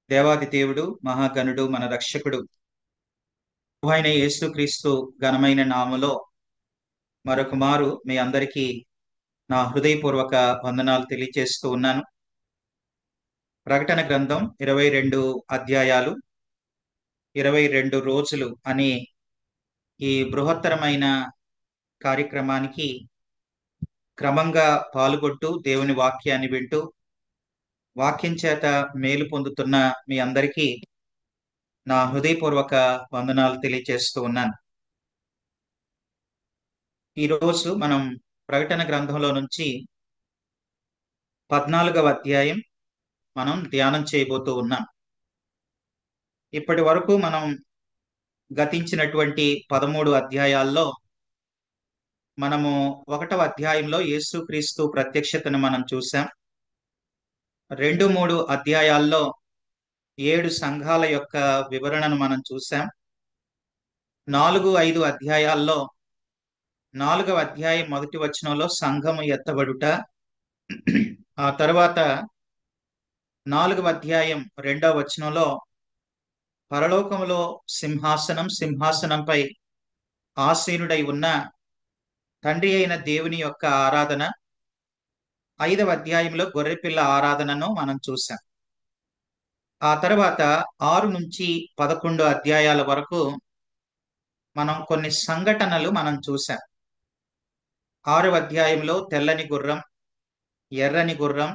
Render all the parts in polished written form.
దేవాది దేవుడు మహాగణుడు మన రక్షకుడు అయిన యేసుక్రీస్తు ఘనమైన నామములో మరొక మారు మీ అందరికీ నా హృదయపూర్వక వందనాలు తెలియజేస్తూ ఉన్నాను. ప్రకటన గ్రంథం 22 అధ్యాయాలు 22 రోజులు అనే ఈ బృహత్తరమైన కార్యక్రమానికి క్రమంగా పాల్గొంటూ దేవుని వాక్యాన్ని వింటూ వాక్యం చేత మేలు పొందుతున్న మీ అందరికీ నా హృదయపూర్వక వందనాలు తెలియజేస్తూ ఉన్నాను. ఈరోజు మనం ప్రకటన గ్రంథంలో నుంచి 14వ అధ్యాయం మనం ధ్యానం చేయబోతూ ఉన్నాం. ఇప్పటి వరకు మనం గతించినటువంటి 13 అధ్యాయాల్లో మనము 1వ అధ్యాయంలో యేసుక్రీస్తు ప్రత్యక్షతను మనం చూసాం. 2-3 అధ్యాయాల్లో 7 సంఘాల యొక్క వివరణను మనం చూసాం. 4-5 అధ్యాయాల్లో 4వ అధ్యాయం మొదటి వచనంలో సంఘము ఎత్తబడుట, ఆ తర్వాత 4వ అధ్యాయం 2వ వచనంలో పరలోకములో సింహాసనంపై ఆసీనుడై ఉన్న తండ్రి అయిన దేవుని యొక్క ఆరాధన, 5వ అధ్యాయంలో గొర్రెపిల్ల ఆరాధనను మనం చూసాం. ఆ తర్వాత 6-11 అధ్యాయాల వరకు మనం కొన్ని సంఘటనలు మనం చూసాం. 6వ అధ్యాయంలో తెల్లని గుర్రం, ఎర్రని గుర్రం,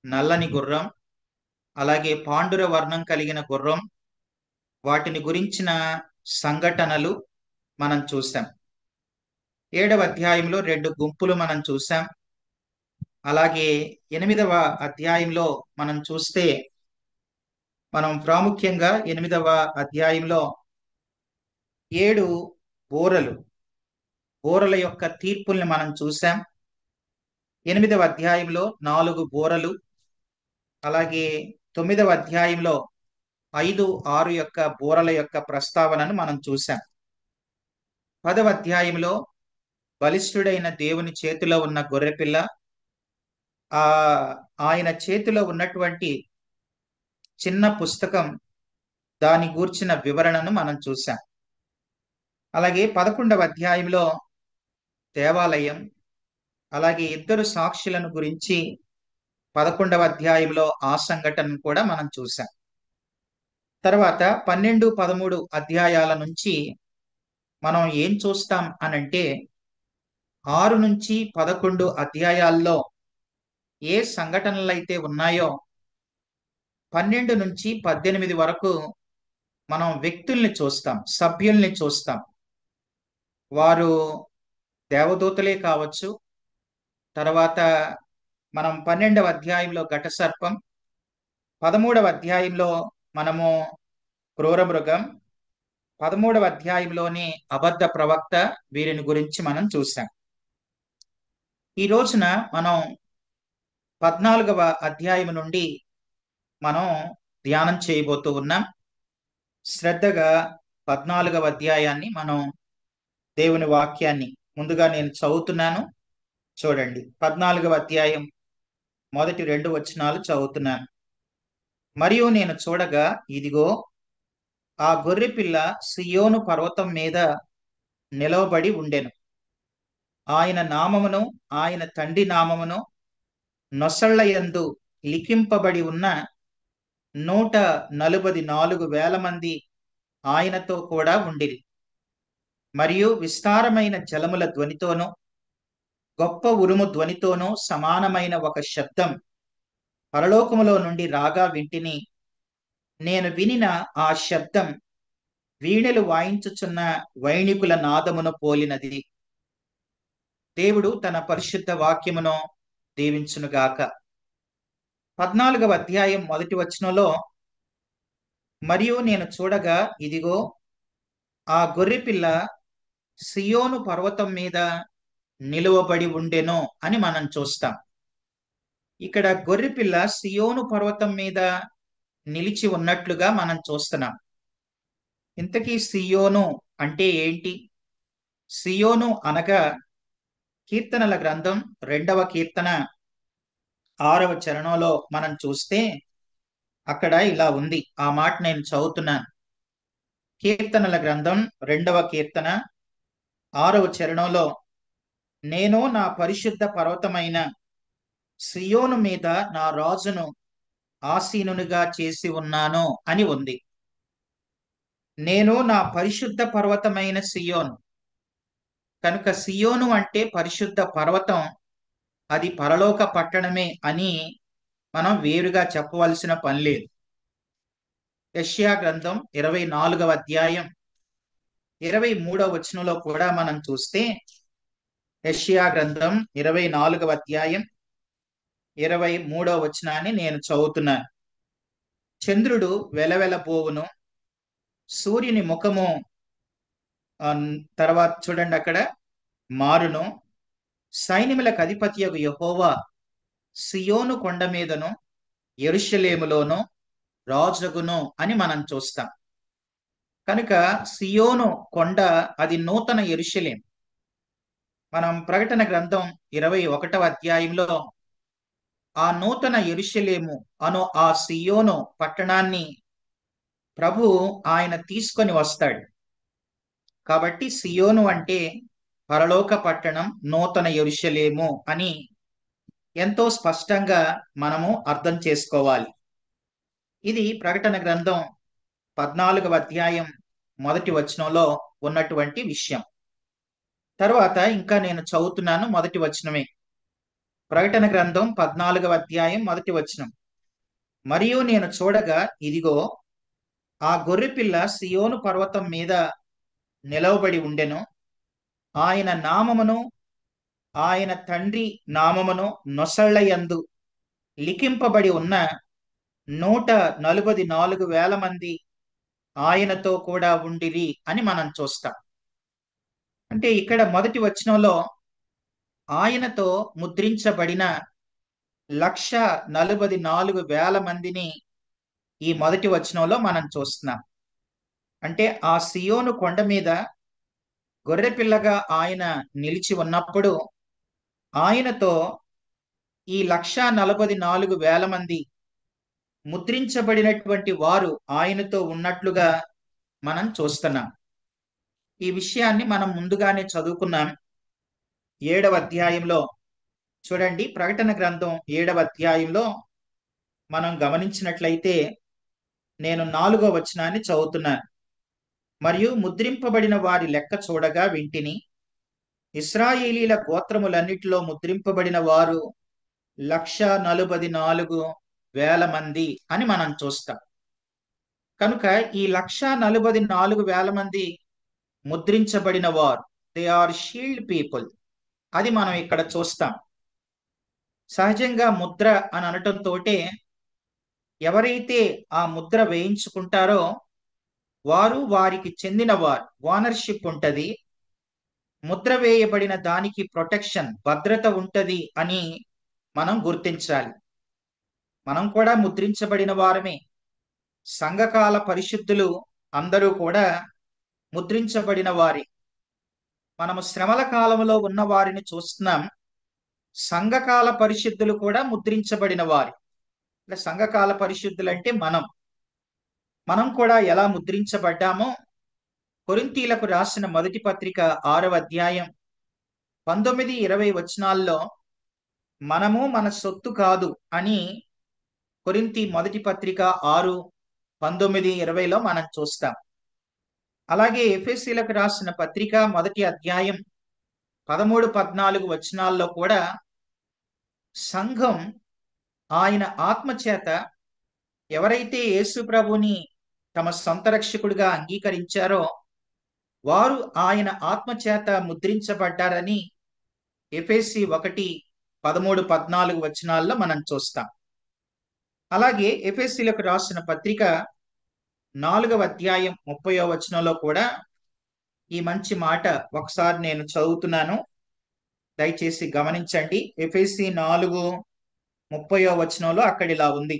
నల్లని గుర్రం, అలాగే పాండుర వర్ణం కలిగిన గుర్రం, వాటిని గురించిన సంఘటనలు మనం చూసాం. 7వ అధ్యాయంలో 2 గుంపులు మనం చూసాం. అలాగే 8వ అధ్యాయంలో మనం చూస్తే మనం ప్రాముఖ్యంగా 8వ అధ్యాయంలో 7 బూరల యొక్క తీర్పుల్ని మనం చూసాం. 8వ అధ్యాయంలో 4 బూరలు, అలాగే 9వ అధ్యాయంలో 5-6 యొక్క బూరల యొక్క ప్రస్తావనను మనం చూసాం. 10వ అధ్యాయంలో బలిష్ఠుడైన దేవుని చేతిలో ఉన్న గొర్రెపిల్ల, ఆయన చేతిలో ఉన్నటువంటి చిన్న పుస్తకం, దాని గూర్చిన వివరణను మనం చూసాం. అలాగే 11వ అధ్యాయంలో దేవాలయం, అలాగే 2 సాక్షులను గురించి 11వ అధ్యాయంలో ఆ సంఘటనను కూడా మనం చూసాం. తర్వాత 12-13 అధ్యాయాల నుంచి మనం ఏం చూస్తాం అనంటే 6-11 అధ్యాయాల్లో ఏ సంఘటనలు అయితే ఉన్నాయో 12-18 వరకు మనం వ్యక్తుల్ని చూస్తాం, సభ్యుల్ని చూస్తాం. వారు దేవదూతలే కావచ్చు. తర్వాత మనం 12వ అధ్యాయంలో ఘట సర్పం, 13వ అధ్యాయంలో మనము క్రూర మృగం, 13వ అధ్యాయంలోని అబద్ధ ప్రవక్త, వీరిని గురించి మనం చూసాం. ఈ రోజున మనం 14వ అధ్యాయం నుండి మనం ధ్యానం చేయబోతూ ఉన్నాం. శ్రద్ధగా 14వ అధ్యాయాన్ని మనం దేవుని వాక్యాన్ని ముందుగా నేను చదువుతున్నాను, చూడండి. 14వ అధ్యాయం మొదటి 2 వచనాలు చదువుతున్నాను. మరియు నేను చూడగా, ఇదిగో, ఆ గొర్రెపిల్ల సియోను పర్వతం మీద నిలవబడి ఉండెను. ఆయన నామమును ఆయన తండ్రి నామమును నొసళ్ల యందు లిఖింపబడి ఉన్న 144,000 మంది ఆయనతో కూడా ఉండిరి. మరియు విస్తారమైన జలముల ధ్వనితోనూ గొప్ప ఉరుము ధ్వనితోనూ సమానమైన ఒక శబ్దం పరలోకములో నుండి రాగా వింటిని. నేను వినిన ఆ శబ్దం వీణెలు వాయించుచున్న వైణికుల నాదమును పోలినది. దేవుడు తన పరిశుద్ధ వాక్యమును దీవించునుగాక. 14వ అధ్యాయం మొదటి వచనంలో, మరియు నేను చూడగా, ఇదిగో, ఆ గొర్రెపిల్ల సియోను పర్వతం మీద నిలువబడి ఉండెను అని మనం చూస్తాం. ఇక్కడ గొర్రెపిల్ల సియోను పర్వతం మీద నిలిచి ఉన్నట్లుగా మనం చూస్తున్నాం. ఇంతకీ సియోను అంటే ఏంటి? సియోను అనగా కీర్తనల గ్రంథం 2వ కీర్తన 6వ చరణంలో మనం చూస్తే, అక్కడ ఇలా ఉంది. ఆ మాట నేను చదువుతున్నాను. కీర్తనల గ్రంథం 2వ కీర్తన 6వ చరణంలో, నేను నా పరిశుద్ధ పర్వతమైన సియోను మీద నా రాజును ఆసీనునిగా చేసి ఉన్నాను అని ఉంది. నేను నా పరిశుద్ధ పర్వతమైన సియోను. కనుక సియోను అంటే పరిశుద్ధ పర్వతం, అది పరలోక పట్టణమే అని మనం వేరుగా చెప్పవలసిన పని లేదు. యెషయా గ్రంథం 24వ అధ్యాయం 23వ వచనంలో కూడా మనం చూస్తే, యెషయా గ్రంథం 24వ అధ్యాయం 23వ వచనాన్ని నేను చదువుతున్నాను. చంద్రుడు వెలవెలబోవును, సూర్యుని ముఖము తర్వాత చూడండి అక్కడ మారును, సైన్యములకు అధిపతియగు యెహోవా సియోను కొండ మీదను యెరూషలేములోను రాజగును అని మనం చూస్తాం. కనుక సియోను కొండ అది నూతన యెరూషలేం. మనం ప్రకటన గ్రంథం 21వ అధ్యాయంలో ఆ నూతన యెరూషలేము అను ఆ సియోను పట్టణాన్ని ప్రభు ఆయన తీసుకొని వస్తాడు. కాబట్టి సియోను అంటే పరలోక పట్టణం, నూతన యెరూషలేము అని ఎంతో స్పష్టంగా మనము అర్థం చేసుకోవాలి. ఇది ప్రకటన గ్రంథం 14వ అధ్యాయం 1వ వచనంలో ఉన్నటువంటి విషయం. తర్వాత ఇంకా నేను చదువుతున్నాను, 1వ వచనమే. ప్రకటన గ్రంథం 14వ అధ్యాయం 1వ వచనం. మరియు నేను చూడగా, ఇదిగో ఆ గొర్రెపిల్ల సియోను పర్వతం మీద నిలవబడి ఉండెను. ఆయన నామమును ఆయన తండ్రి నామమును నొసళ్ళయందు లిఖింపబడి ఉన్న 144,000 మంది ఆయనతో కూడా ఉండిరి అని మనం చూస్తాం. అంటే ఇక్కడ 1వ వచనంలో ఆయనతో ముద్రించబడిన 144,000 మందిని ఈ 1వ వచనంలో మనం చూస్తున్నాం. అంటే ఆ సియోను కొండ మీద గొర్రెపిల్లగా ఆయన నిలిచి ఉన్నప్పుడు ఆయనతో ఈ 144,000 మంది ముద్రించబడినటువంటి వారు ఆయనతో ఉన్నట్లుగా మనం చూస్తున్నాం. ఈ విషయాన్ని మనం ముందుగానే చదువుకున్నాం 7వ అధ్యాయంలో. చూడండి, ప్రకటన గ్రంథం 7వ అధ్యాయంలో మనం గమనించినట్లయితే నేను 4వ వచనాన్ని చదువుతున్నాను. మరియు ముద్రింపబడిన వారి లెక్క చూడగా వింటిని, ఇశ్రాయేలీల గోత్రములన్నిటిలో ముద్రింపబడిన వారు 144,000 మంది అని మనం చూస్తాం. కనుక ఈ 144,000 మంది ముద్రించబడిన వారు, దే ఆర్ షీల్డ్ పీపుల్, అది మనం ఇక్కడ చూస్తాం. సహజంగా ముద్ర అని అనటంతో ఎవరైతే ఆ ముద్ర వేయించుకుంటారో వారు వారికి చెందిన వారు, ఓనర్షిప్ ఉంటది, ముద్ర వేయబడిన దానికి ప్రొటెక్షన్, భద్రత ఉంటది అని మనం గుర్తించాలి. మనం కూడా ముద్రించబడిన వారమే. సంఘకాల పరిశుద్ధులు అందరూ కూడా ముద్రించబడిన వారి. మనము శ్రమల కాలంలో ఉన్న వారిని చూస్తున్నాం. సంఘకాల పరిశుద్ధులు కూడా ముద్రించబడిన వారి. సంఘకాల పరిశుద్ధులు అంటే మనం కూడా ఎలా ముద్రించబడ్డామో కొరింథీలకు రాసిన మొదటి పత్రిక 6వ అధ్యాయం 19-20 వచనాల్లో మనము మన సొత్తు కాదు అని కొరింథీ మొదటి పత్రిక 6:19-20లో మనం చూస్తాం. అలాగే ఎఫెసీలకు రాసిన పత్రిక మొదటి అధ్యాయం 13-14 వచనాల్లో కూడా సంఘం ఆయన ఆత్మచేత ఎవరైతే యేసు ప్రభుని తమ సొంత రక్షకుడిగా అంగీకరించారో వారు ఆయన ఆత్మచేత ముద్రించబడ్డారని ఎఫెసీ 1:13-14 వచనాల్లో మనం చూస్తాం. అలాగే ఎఫెసీలకు రాసిన పత్రిక 4వ అధ్యాయం 30వ వచనంలో కూడా ఈ మంచి మాట ఒకసారి నేను చదువుతున్నాను, దయచేసి గమనించండి. ఎఫెసీ 4:30వ వచనంలో అక్కడ ఇలా ఉంది,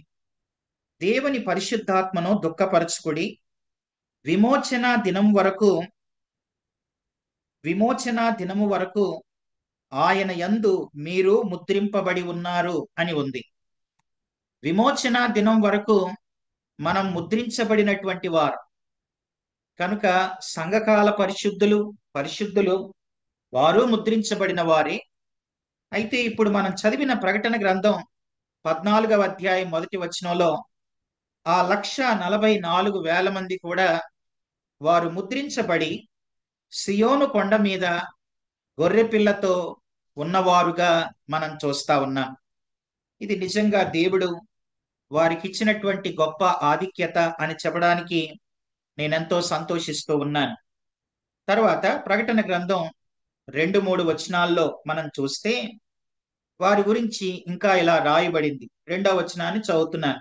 దేవుని పరిశుద్ధాత్మను దుఃఖపరచుకుడి, విమోచన దినము వరకు ఆయన యందు మీరు ముద్రింపబడి ఉన్నారు అని ఉంది. విమోచన దినం వరకు మనం ముద్రించబడినటువంటి వారు. కనుక సంఘకాల పరిశుద్ధులు వారు ముద్రించబడిన వారే. అయితే ఇప్పుడు మనం చదివిన ప్రకటన గ్రంథం 14వ అధ్యాయం 1వ వచనంలో ఆ 1,44,000 మంది కూడా వారు ముద్రించబడి సియోను కొండ మీద గొర్రెపిల్లతో ఉన్నవారుగా మనం చూస్తా ఉన్నాం. ఇది నిజంగా దేవుడు వారికి ఇచ్చినటువంటి గొప్ప ఆధిక్యత అని చెప్పడానికి నేనెంతో సంతోషిస్తూ ఉన్నాను. తర్వాత ప్రకటన గ్రంథం 2-3 వచనాల్లో మనం చూస్తే వారి గురించి ఇంకా ఇలా రాయబడింది. 2వ వచనాన్ని చదువుతున్నాను.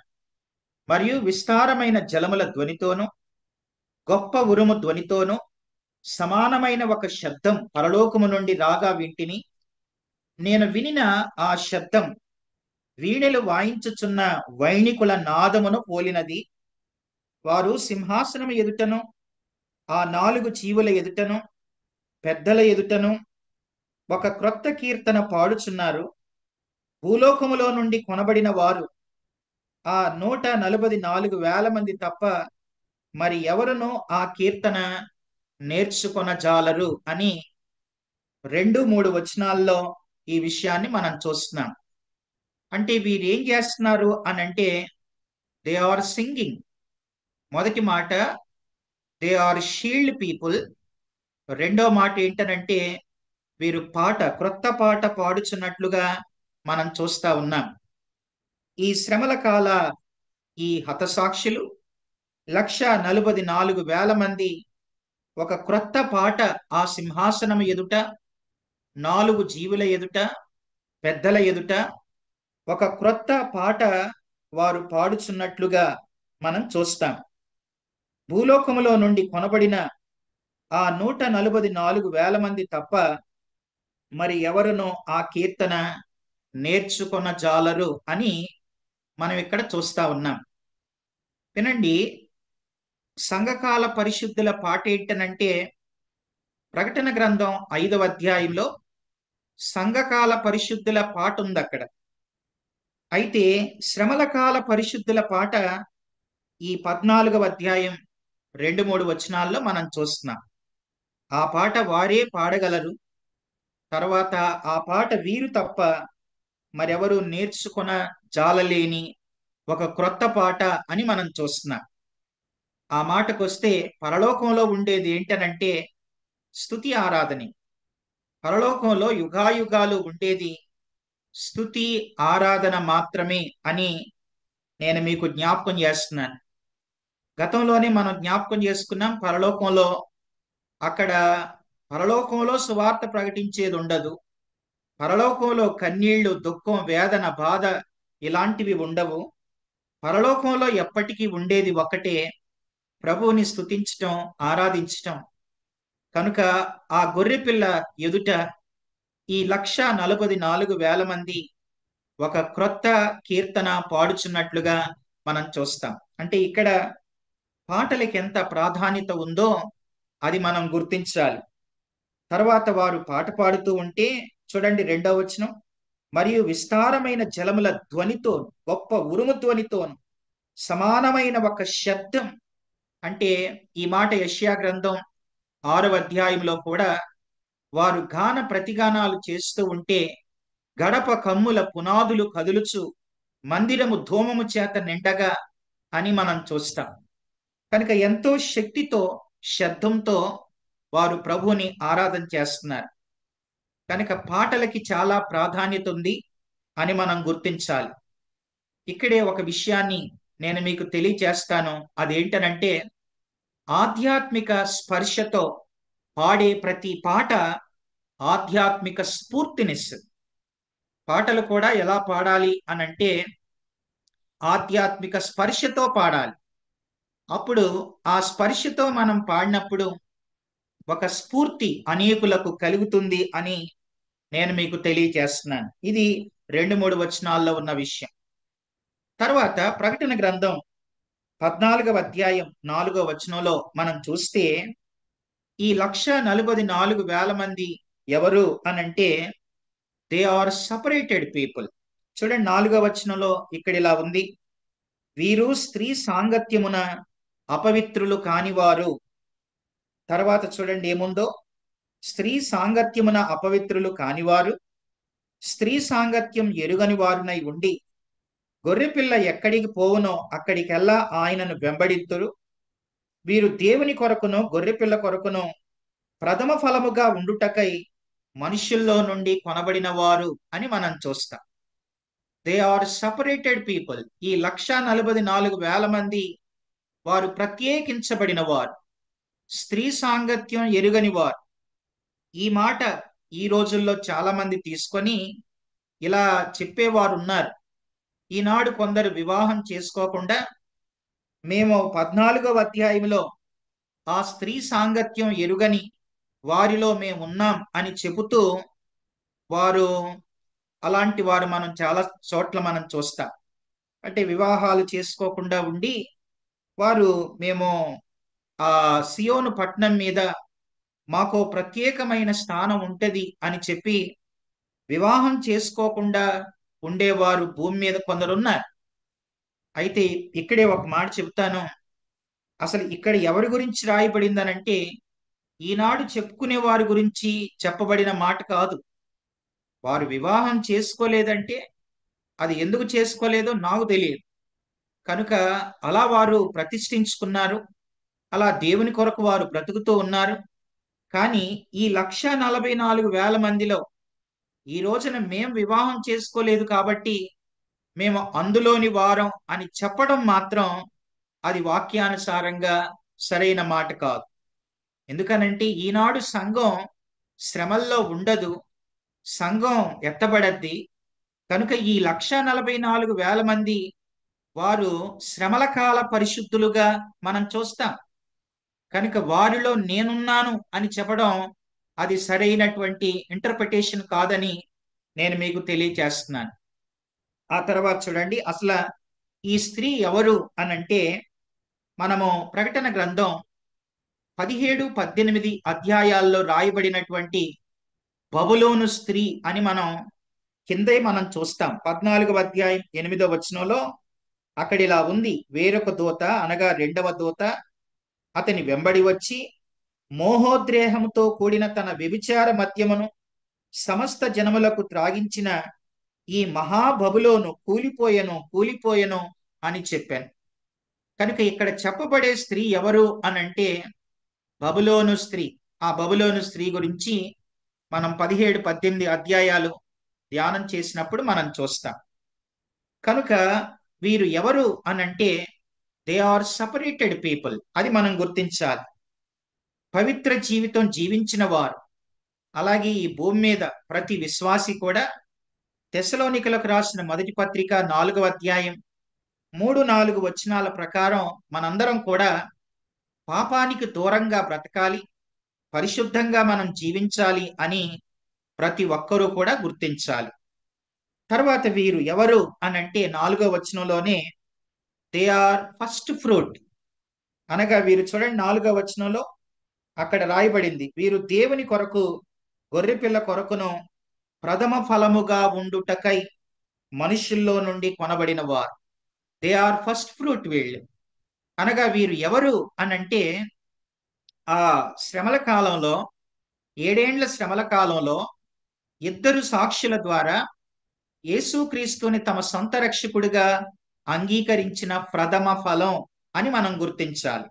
మరియు విస్తారమైన జలముల ధ్వనితోను గొప్ప ఉరుము ధ్వనితోను సమానమైన ఒక శబ్దం పరలోకము నుండి రాగా వింటిని. నేను వినిన ఆ శబ్దం వీణెలు వాయించుచున్న వైణికుల నాదమును పోలినది. వారు సింహాసనము ఎదుటను ఆ 4 జీవుల ఎదుటను పెద్దల ఎదుటను ఒక క్రొత్త కీర్తన పాడుచున్నారు. భూలోకములో నుండి కొనబడిన వారు ఆ 144,000 మంది తప్ప మరి ఎవరునూ ఆ కీర్తన నేర్చుకొనజాలరు అని 2-3 వచనాల్లో ఈ విషయాన్ని మనం చూస్తున్నాం. అంటే వీరు ఏం చేస్తున్నారు అని అంటే దే ఆర్ సింగింగ్. మొదటి మాట దే ఆర్ షీల్డ్ పీపుల్. రెండో మాట ఏంటనంటే వీరు క్రొత్త పాట పాడుచున్నట్లుగా మనం చూస్తా ఉన్నాం. ఈ శ్రమల కాల ఈ హతసాక్షులు 1,44,000 మంది ఒక క్రొత్త పాట ఆ సింహాసనం ఎదుట 4 జీవుల ఎదుట పెద్దల ఎదుట ఒక క్రొత్త పాట వారు పాడుచున్నట్లుగా మనం చూస్తాం. భూలోకములో నుండి కొనబడిన ఆ 144,000 మంది తప్ప మరి ఎవరునో ఆ కీర్తన నేర్చుకొనజాలరు అని మనం ఇక్కడ చూస్తా ఉన్నాం. వినండి, సంఘకాల పరిశుద్ధుల పాట ఏంటనంటే ప్రకటన గ్రంథం 5వ అధ్యాయంలో సంఘకాల పరిశుద్ధుల పాట ఉంది అక్కడ. అయితే శ్రమల కాల పరిశుద్ధుల పాట ఈ 14వ అధ్యాయం 2-3 వచనాల్లో మనం చూస్తున్నాం. ఆ పాట వారే పాడగలరు. తర్వాత ఆ పాట వీరు తప్ప మరెవరు నేర్చుకొన జాలలేని ఒక క్రొత్త పాట అని మనం చూస్తున్నాం. ఆ మాటకొస్తే పరలోకంలో ఉండేది ఏంటనంటే స్తుతి ఆరాధనే. పరలోకంలో యుగాయుగాలు ఉండేది స్తుతి ఆరాధన మాత్రమే అని నేను మీకు జ్ఞాపకం చేస్తున్నాను. గతంలోనే మనం జ్ఞాపకం చేసుకున్నాం. పరలోకంలో సువార్త ప్రకటించేది ఉండదు. పరలోకంలో కన్నీళ్లు, దుఃఖం, వేదన, బాధ ఇలాంటివి ఉండవు. పరలోకంలో ఎప్పటికీ ఉండేది ఒకటే, ప్రభువుని స్తుతించటం, ఆరాధించటం. కనుక ఆ గొర్రెపిల్ల ఎదుట ఈ 1,44,000 మంది ఒక క్రొత్త కీర్తన పాడుచున్నట్లుగా మనం చూస్తాం. అంటే ఇక్కడ పాటలకి ఎంత ప్రాధాన్యత ఉందో అది మనం గుర్తించాలి. తర్వాత వారు పాట పాడుతూ ఉంటే చూడండి 2వ వచనం, మరియు విస్తారమైన జలముల ధ్వనితో గొప్ప ఉరుము ధ్వనితో సమానమైన ఒక శబ్దం. అంటే ఈ మాట యెషయా గ్రంథం 6వ అధ్యాయంలో కూడా వారు గాన ప్రతిగానాలు చేస్తూ ఉంటే గడప కమ్ముల పునాదులు కదులుచు మందిరము ధూమము చేత నిండగా అని మనం చూస్తాం. కనుక ఎంతో శక్తితో శబ్దంతో వారు ప్రభువుని ఆరాధన చేస్తున్నారు. కనుక పాటలకి చాలా ప్రాధాన్యత ఉంది అని మనం గుర్తించాలి. ఇక్కడే ఒక విషయాన్ని నేను మీకు తెలియచేస్తాను. అదేంటనంటే ఆధ్యాత్మిక స్పర్శతో పాడే ప్రతి పాట ఆధ్యాత్మిక స్ఫూర్తినిస్తుంది. పాటలు కూడా ఎలా పాడాలి అనంటే ఆధ్యాత్మిక స్పర్శతో పాడాలి. అప్పుడు ఆ స్పర్శతో మనం పాడినప్పుడు ఒక స్ఫూర్తి అనేకులకు కలుగుతుంది అని నేను మీకు తెలియచేస్తున్నాను. ఇది 2-3 వచనాల్లో ఉన్న విషయం. తర్వాత ప్రకటన గ్రంథం 14వ అధ్యాయం 4వ వచనంలో మనం చూస్తే ఈ 1,44,000 మంది ఎవరు అనంటే దే ఆర్ సపరేటెడ్ పీపుల్. చూడండి 4వ వచనంలో ఇక్కడ ఇలా ఉంది, వీరు స్త్రీ సాంగత్యమున అపవిత్రులు కానివారు. తర్వాత చూడండి ఏముందో, స్త్రీ సాంగత్యమున అపవిత్రులు కానివారు, స్త్రీ సాంగత్యం ఎరుగని వారునై ఉండి గొర్రెపిల్ల ఎక్కడికి పోవునో అక్కడికెల్లా ఆయనను వెంబడిద్దురు. వీరు దేవుని కొరకును గొర్రెపిల్ల కొరకును ప్రథమ ఫలముగా ఉండుటకై మనుష్యుల్లో నుండి కొనబడిన వారు అని మనం చూస్తాం. They are separated people. ఈ 1,44,000 మంది వారు ప్రత్యేకించబడిన వారు, స్త్రీ సాంగత్యం ఎరుగని వారు. ఈ మాట ఈ రోజుల్లో చాలా మంది తీసుకొని ఇలా చెప్పేవారు ఉన్నారు. ఈనాడు కొందరు వివాహం చేసుకోకుండా మేము 14వ అధ్యాయంలో ఆ స్త్రీ సాంగత్యం ఎరుగని వారిలో మేము ఉన్నాం అని చెబుతూ వారు, అలాంటి వారు మనం చాలా చోట్ల మనం చూస్తాం. అంటే వివాహాలు చేసుకోకుండా ఉండి వారు మేము ఆ సియోను పట్టణం మీద మాకు ప్రత్యేకమైన స్థానం ఉంటది అని చెప్పి వివాహం చేసుకోకుండా ఉండేవారు భూమి మీద కొందరున్నారు. అయితే ఇక్కడే ఒక మాట చెప్తాను. అసలు ఇక్కడ ఎవరి గురించి రాయబడిందనంటే ఈనాడు చెప్పుకునే వారి గురించి చెప్పబడిన మాట కాదు. వారు వివాహం చేసుకోలేదంటే అది ఎందుకు చేసుకోలేదో నాకు తెలియదు. కనుక అలా వారు ప్రతిష్ఠించుకున్నారు, అలా దేవుని కొరకు వారు బ్రతుకుతూ ఉన్నారు. కానీ ఈ 1,44,000 మందిలో ఈ రోజున మేము వివాహం చేసుకోలేదు కాబట్టి మేము అందులోని వారం అని చెప్పడం మాత్రం అది వాక్యానుసారంగా సరైన మాట కాదు. ఎందుకనంటే ఈనాడు సంఘం శ్రమల్లో ఉండదు, సంఘం ఎత్తబడద్ది. కనుక ఈ 1,44,000 మంది వారు శ్రమల కాల పరిశుద్ధులుగా మనం చూస్తాం. కనుక వారిలో నేనున్నాను అని చెప్పడం అది సరైనటువంటి ఇంటర్ప్రిటేషన్ కాదని నేను మీకు తెలియజేస్తున్నాను. ఆ తర్వాత చూడండి, అసలు ఈ స్త్రీ ఎవరు అనంటే మనము ప్రకటన గ్రంథం 17, 18 అధ్యాయాల్లో రాయబడినటువంటి బబులోను స్త్రీ అని మనం కిందే మనం చూస్తాం. 14వ అధ్యాయం 8వ వచనంలో అక్కడ ఇలా ఉంది, వేరొక దూత అనగా రెండవ దూత అతని వెంబడి వచ్చి మోహోద్రేహముతో కూడిన తన వ్యభిచార మద్యమును సమస్త జనములకు త్రాగించిన ఈ మహాబబులోను కూలిపోయెను అని చెప్పాను. కనుక ఇక్కడ చెప్పబడే స్త్రీ ఎవరు అనంటే బబులోను స్త్రీ. ఆ బబులోను స్త్రీ గురించి మనం 17, 18 అధ్యాయాలు ధ్యానం చేసినప్పుడు మనం చూస్తాం. కనుక వీరు ఎవరు అనంటే దే ఆర్ సపరేటెడ్ పీపుల్, అది మనం గుర్తించాలి. పవిత్ర జీవితం జీవించిన వారు. అలాగే ఈ భూమి మీద ప్రతి విశ్వాసి కూడా తెస్సలోనికలకు రాసిన మొదటి పత్రిక 4వ అధ్యాయం 3, 4 వచనాల ప్రకారం మనందరం కూడా పాపానికి దూరంగా బ్రతకాలి, పరిశుద్ధంగా మనం జీవించాలి అని ప్రతి ఒక్కరూ కూడా గుర్తించాలి. తర్వాత వీరు ఎవరు అనంటే 4వ వచనంలోనే దే ఆర్ ఫస్ట్ ఫ్రూట్ అనగా వీరు చూడండి 4వ వచనంలో అక్కడ రాయబడింది, వీరు దేవుని కొరకు గొర్రెపిల్ల కొరకును ప్రథమ ఫలముగా ఉండుటకై మనుషుల్లో నుండి కొనబడిన వారు. They are first fruit. వీళ్ళు అనగా వీరు ఎవరు అనంటే ఆ శ్రమల కాలంలో, 7 ఏండ్ల శ్రమల కాలంలో 2 సాక్షుల ద్వారా యేసుక్రీస్తుని తమ సొంత రక్షకుడిగా అంగీకరించిన ప్రథమ ఫలం అని మనం గుర్తించాలి.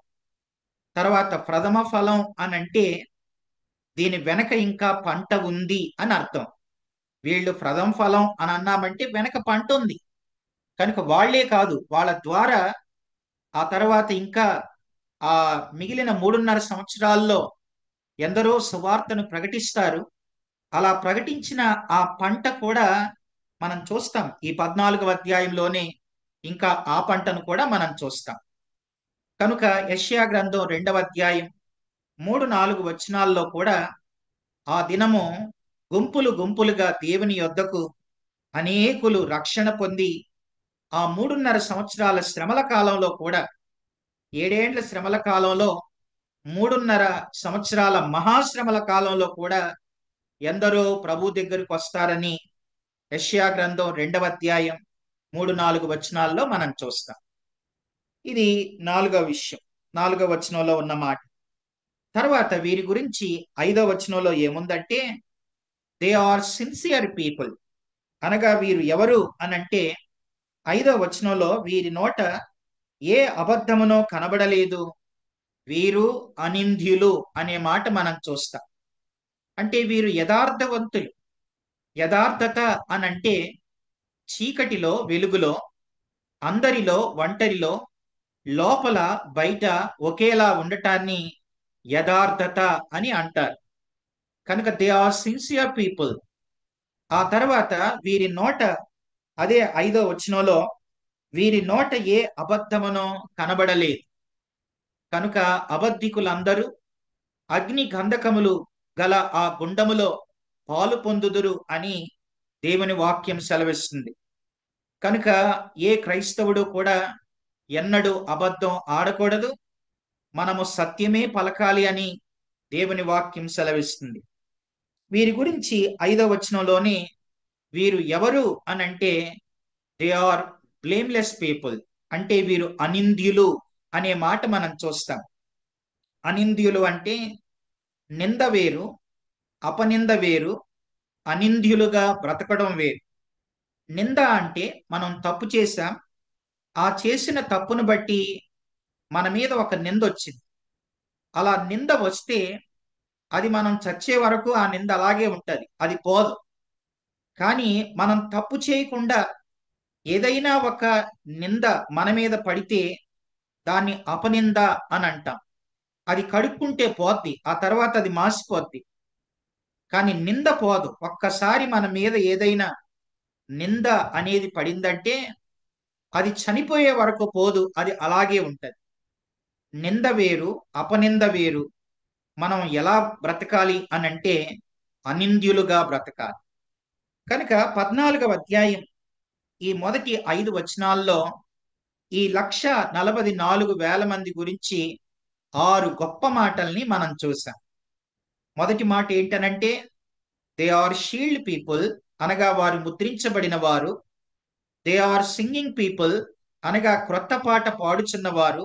తర్వాత ప్రథమ ఫలం అనంటే దీని వెనక ఇంకా పంట ఉంది అని అర్థం. వీళ్ళు ప్రథమ ఫలం అని అన్నామంటే వెనక పంట ఉంది. కనుక వాళ్లే కాదు, వాళ్ళ ద్వారా ఆ తర్వాత ఇంకా ఆ మిగిలిన 3.5 సంవత్సరాల్లో ఎందరో సువార్తను ప్రకటిస్తారు. అలా ప్రకటించిన ఆ పంట కూడా మనం చూస్తాం. ఈ 14వ అధ్యాయంలోనే ఇంకా ఆ పంటను కూడా మనం చూస్తాం. కనుక యెషయా గ్రంథం 2వ అధ్యాయం 3, 4 వచనాల్లో కూడా ఆ దినము గుంపులు గుంపులుగా దేవుని యొద్దకు అనేకులు రక్షణ పొంది ఆ 3.5 సంవత్సరాల శ్రమల కాలంలో కూడా, 7 ఏండ్ల శ్రమల కాలంలో 3.5 సంవత్సరాల మహాశ్రమల కాలంలో కూడా ఎందరో ప్రభు దగ్గరికి వస్తారని యెషయా గ్రంథం 2వ అధ్యాయం 3, 4 వచనాల్లో మనం చూస్తాం. ఇది నాలుగో విషయం, నాలుగో వచనంలో ఉన్న మాట. తర్వాత వీరి గురించి 5వ వచనంలో ఏముందంటే, దే ఆర్ సిన్సియర్ పీపుల్. అనగా వీరు ఎవరు అనంటే 5వ వచనంలో వీరి నోట ఏ అబద్ధమునో కనబడలేదు, వీరు అనింద్యులు అనే మాట మనం చూస్తాం. అంటే వీరు యథార్థవంతులు. యథార్థత అనంటే చీకటిలో వెలుగులో, అందరిలో ఒంటరిలో, లోపల బయట ఒకేలా ఉండటాన్ని యథార్థత అని అంటారు. కనుక దే ఆర్ సిన్సియర్ పీపుల్. ఆ తర్వాత వీరి నోట, అదే 5వ వచనంలో, వీరి నోట ఏ అబద్ధమునో కనబడలేదు. కనుక అబద్ధికులందరూ అగ్ని గంధకములు గల ఆ గుండములో పాలు పొందుదురు అని దేవుని వాక్యం సెలవిస్తుంది. కనుక ఏ క్రైస్తవుడు కూడా ఎన్నడూ అబద్ధం ఆడకూడదు, మనము సత్యమే పలకాలి అని దేవుని వాక్యం సెలవిస్తుంది. వీరి గురించి 5వ వచనంలోనే వీరు ఎవరు అనంటే దే ఆర్ బ్లేమ్లెస్ పీపుల్. అంటే వీరు అనింద్యులు అనే మాట మనం చూస్తాం. అనింద్యులు అంటే నింద వేరు, అపనింద వేరు, అనింద్యులుగా బ్రతకడం వేరు. నింద అంటే మనం తప్పు చేశాం, ఆ చేసిన తప్పును బట్టి మన మీద ఒక నింద వచ్చింది. అలా నింద వస్తే అది మనం చచ్చే వరకు ఆ నింద అలాగే ఉంటది, అది పోదు. కానీ మనం తప్పు చేయకుండా ఏదైనా ఒక నింద మన మీద పడితే దాన్ని అపనింద అని అంటాం. అది కడుక్కుంటే పోద్ది, ఆ తర్వాత అది మాసిపోద్ది. కానీ నింద పోదు. ఒక్కసారి మన మీద ఏదైనా నింద అనేది పడిందంటే అది చనిపోయే వరకు పోదు, అది అలాగే ఉంటది. నింద వేరు, అపనింద వేరు. మనం ఎలా బ్రతకాలి అనంటే అనింద్యులుగా బ్రతకాలి. కనుక 14వ అధ్యాయం ఈ మొదటి 5 వచనాల్లో ఈ 1,44,000 మంది గురించి 6 గొప్ప మాటల్ని మనం చూసాం. మొదటి మాట ఏంటనంటే దే ఆర్ షీల్డ్ పీపుల్, అనగా వారు ముద్రించబడిన వారు. దే ఆర్ సింగింగ్ పీపుల్, అనగా క్రొత్త పాట పాడుచున్నవారు.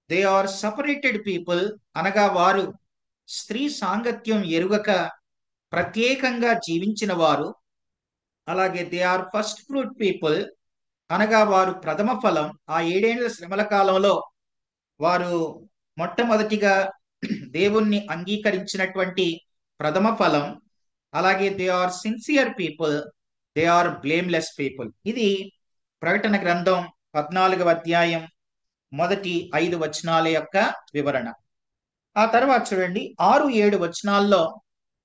దే ఆర్ సపరేటెడ్ పీపుల్, అనగా వారు స్త్రీ సాంగత్యం ఎరుగక ప్రత్యేకంగా జీవించిన వారు. అలాగే they are first fruit people, అనగా వారు ప్రథమ ఫలం. ఆ 7 ఏళ్ల శ్రమల కాలంలో వారు మొట్టమొదటిగా దేవుణ్ణి అంగీకరించినటువంటి ప్రథమ ఫలం. అలాగే they are sincere people, they are blameless people. ఇది ప్రకటన గ్రంథం 14వ అధ్యాయం మొదటి 5 వచనాల యొక్క వివరణ. ఆ తర్వాత చూడండి 6, 7 వచనాల్లో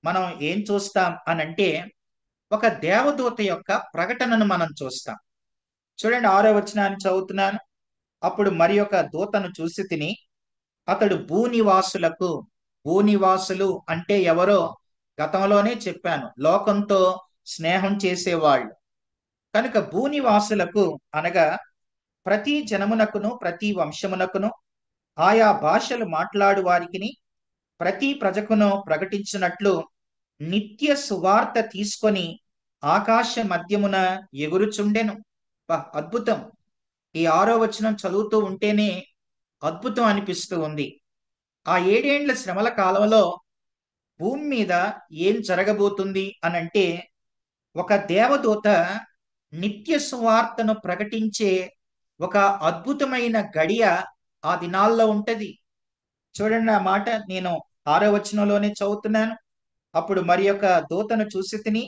మనం ఏం చూస్తాం అనంటే ఒక దేవదూత యొక్క ప్రకటనను మనం చూస్తాం. చూడండి 6వ వచనాన్ని చదువుతున్నాను. అప్పుడు మరి ఒక దూతను చూసి తిని, అతడు భూనివాసులకు, భూనివాసులు అంటే ఎవరో గతంలోనే చెప్పాను, లోకంతో స్నేహం చేసేవాళ్ళు. కనుక భూనివాసులకు అనగా ప్రతి జనమునకును, ప్రతి వంశమునకును, ఆయా భాషలు మాట్లాడు వారికిని, ప్రతి ప్రజకును ప్రకటించినట్లు నిత్య సువార్త తీసుకొని ఆకాశ మధ్యమున ఎగురుచుండెను. అద్భుతం! ఈ 6వ వచనం చదువుతూ ఉంటేనే అద్భుతం అనిపిస్తూ ఉంది. ఆ 7 ఏండ్ల శ్రమల కాలంలో భూమి మీద ఏం జరగబోతుంది అనంటే ఒక దేవదూత నిత్య సువార్తను ప్రకటించే ఒక అద్భుతమైన గడియ ఆ దినాల్లో ఉంటది. చూడండి ఆ మాట నేను 6వ వచనంలోనే చదువుతున్నాను. అప్పుడు మరి ఒక దూతను చూసి తిని,